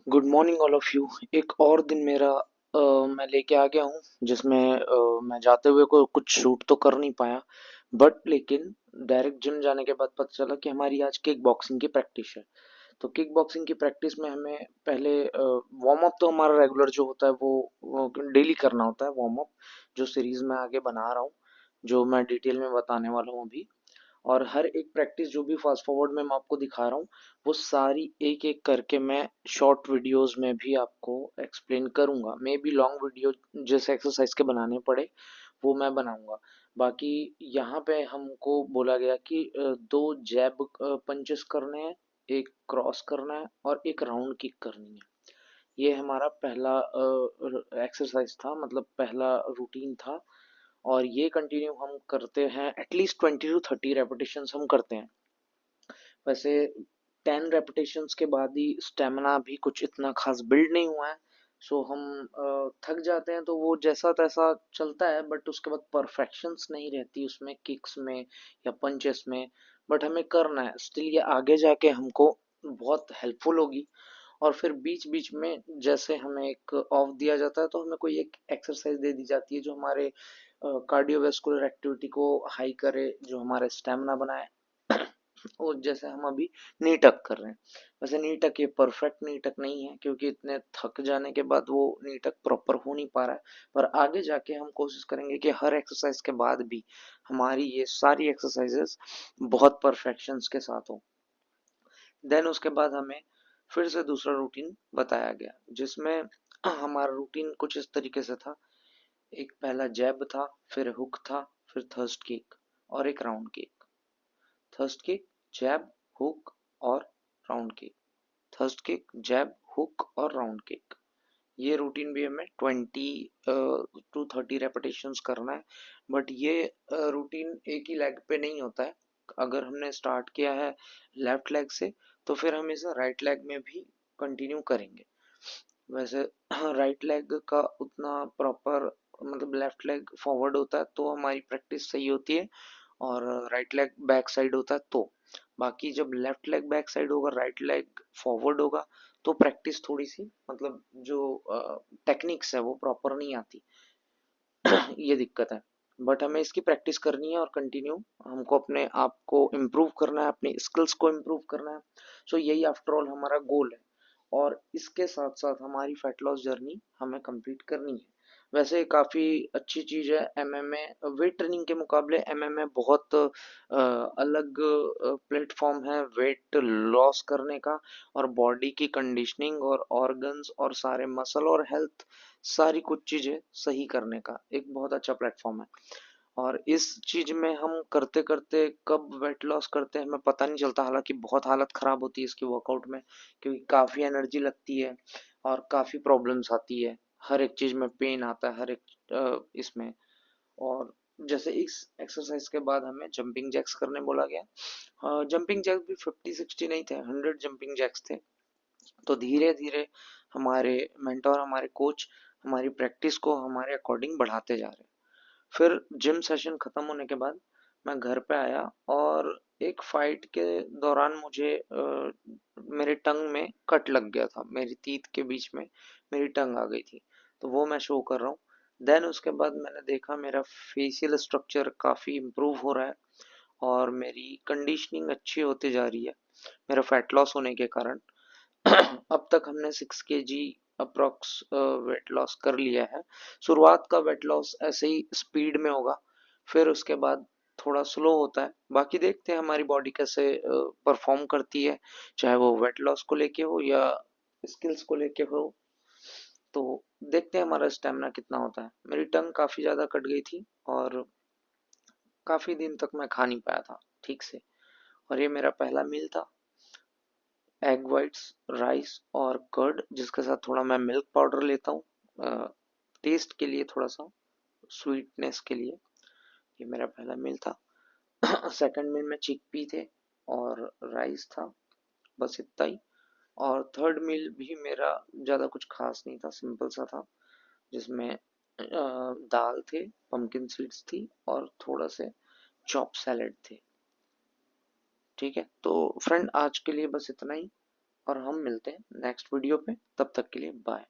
Good morning all of you. एक और दिन मेरा मैं लेके आ गया हूँ जिसमें मैं जाते हुए को कुछ शूट तो कर नहीं पाया, बट लेकिन डायरेक्ट जिम जाने के बाद पता चला कि हमारी आज किक बॉक्सिंग की प्रैक्टिस है। तो किक बॉक्सिंग की प्रैक्टिस में हमें पहले वार्म अप तो हमारा रेगुलर जो होता है वो डेली करना होता है वार्म अप, जो सीरीज में आगे बना रहा हूँ, जो मैं डिटेल में बताने वाला हूँ अभी। और हर एक प्रैक्टिस जो भी फास्ट फॉरवर्ड में मैं आपको दिखा रहा हूँ वो सारी एक एक करके मैं शॉर्ट वीडियोस में भी आपको एक्सप्लेन करूंगा। मे बी लॉन्ग वीडियो जैसे एक्सरसाइज के बनाने पड़े वो मैं बनाऊंगा। बाकी यहाँ पे हमको बोला गया कि दो जैब पंचेस करने हैं, एक क्रॉस करना है और एक राउंड किक करनी है। ये हमारा पहला एक्सरसाइज था, मतलब पहला रूटीन था। और ये कंटिन्यू हम करते हैं, एटलीस्ट 20 to 30 रेपिटेशंस हम करते हैं। वैसे 10 रेपिटेशंस के बाद ही स्टेमिना भी कुछ इतना खास बिल्ड नहीं हुआ है, सो हम थक जाते हैं, तो वो जैसा तैसा चलता है, बट उसके बाद परफेक्शंस नहीं रहती उसमें, किक्स में या पंचेस में। बट हमें करना है स्टिल, ये आगे जाके हमको बहुत हेल्पफुल होगी। और फिर बीच बीच में जैसे हमें एक ऑफ दिया जाता है तो हमें कोई एक एक्सरसाइज दे दी जाती है जो हमारे कार्डियोवेस्कुलर एक्टिविटी को हाई करे, जो हमारे स्टेमिना बनाए। और जैसे हम अभी नी टक कर रहे हैं, वैसे नी टक ये परफेक्ट नी टक नहीं है क्योंकि इतने थक जाने के बाद वो नी टक प्रॉपर हो नहीं पा रहा है। पर आगे जाके हम कोशिश करेंगे कि हर एक्सरसाइज के बाद भी हमारी ये सारी एक्सरसाइजेस बहुत परफेक्शंस के साथ हो। देन उसके बाद हमें फिर से दूसरा रूटीन बताया गया जिसमें हमारा रूटीन कुछ इस तरीके से था। एक पहला जैब था, फिर हुक था, फिर थर्स्ट किक और एक राउंड किक। थर्स्ट किक, जैब, हुक और राउंड किक। थर्स्ट किक, जैब, हुक और राउंड किक। ये रूटीन भी हमें 20 to 30 रेपिटेशंस करना है। बट ये रूटीन एक ही लेग पे नहीं होता है। अगर हमने स्टार्ट किया है लेफ्ट लेग से तो फिर हम इसे राइट लेग में भी कंटिन्यू करेंगे। वैसे राइट लेग का उतना प्रॉपर, मतलब लेफ्ट लेग फॉरवर्ड होता है तो हमारी प्रैक्टिस सही होती है, और राइट लेग बैक साइड होता है तो। बाकी जब लेफ्ट लेग बैक साइड होगा, राइट लेग फॉरवर्ड होगा, तो प्रैक्टिस थोड़ी सी, मतलब जो टेक्निक्स है वो प्रॉपर नहीं आती। ये दिक्कत है। बट हमें इसकी प्रैक्टिस करनी है और कंटिन्यू हमको अपने आप को इम्प्रूव करना है, अपनी स्किल्स को इम्प्रूव करना है। सो यही आफ्टर ऑल हमारा गोल है। और इसके साथ साथ हमारी फैट लॉस जर्नी हमें कंप्लीट करनी है। वैसे काफ़ी अच्छी चीज़ है एमएमए। वेट ट्रेनिंग के मुकाबले एमएमए बहुत अलग प्लेटफॉर्म है वेट लॉस करने का, और बॉडी की कंडीशनिंग और ऑर्गन्स और सारे मसल और हेल्थ, सारी कुछ चीज़ें सही करने का एक बहुत अच्छा प्लेटफॉर्म है। और इस चीज में हम करते करते कब वेट लॉस करते हैं हमें पता नहीं चलता, हालांकि बहुत हालत खराब होती है इसकी वर्कआउट में, क्योंकि काफी एनर्जी लगती है और काफी प्रॉब्लम्स आती है। हर एक चीज में पेन आता है, हर एक इसमें। और जैसे इस एक्सरसाइज के बाद हमें जंपिंग जैक्स करने बोला गया। जंपिंग जैक्स भी 50-60 नहीं थे, 100 जंपिंग जैक्स थे। तो धीरे धीरे हमारे मेंटोर, हमारे कोच हमारी प्रैक्टिस को हमारे अकॉर्डिंग बढ़ाते जा रहे हैं। फिर जिम सेशन खत्म होने के बाद मैं घर पे आया, और एक फाइट के दौरान मुझे मेरे टंग में कट लग गया था, मेरी तीत के बीच में मेरी टंग आ गई थी। तो वो मैं शो कर रहा हूँ। देन उसके बाद मैंने देखा मेरा फेशियल स्ट्रक्चर काफ़ी इम्प्रूव हो रहा है और मेरी कंडीशनिंग अच्छी होती जा रही है, मेरा फैट लॉस होने के कारण। अब तक हमने 6 kg अप्रोक्स वेट लॉस कर लिया है। शुरुआत का वेट लॉस ऐसे ही स्पीड में होगा, फिर उसके बाद थोड़ा स्लो होता है। बाकी देखते हैं हमारी बॉडी कैसे परफॉर्म करती है, चाहे वो वेट लॉस को लेके हो या स्किल्स को लेके हो। तो देखते हैं हमारा स्टेमिना कितना होता है। मेरी टंग काफ़ी ज़्यादा कट गई थी और काफ़ी दिन तक मैं खा नहीं पाया था ठीक से। और ये मेरा पहला मील था, एग वाइट्स, राइस और कर्ड, जिसके साथ थोड़ा मैं मिल्क पाउडर लेता हूँ टेस्ट के लिए, थोड़ा सा स्वीटनेस के लिए। ये मेरा पहला मील था। सेकंड मील में चिकपी थे और राइस था, बस इतना ही। और थर्ड मील भी मेरा ज़्यादा कुछ खास नहीं था, सिंपल सा था, जिसमें दाल थे, पम्पकिन सीड्स थी और थोड़ा से चॉप सैलेड थे। ठीक है, तो फ्रेंड आज के लिए बस इतना ही। और हम मिलते हैं नेक्स्ट वीडियो पे। तब तक के लिए बाय।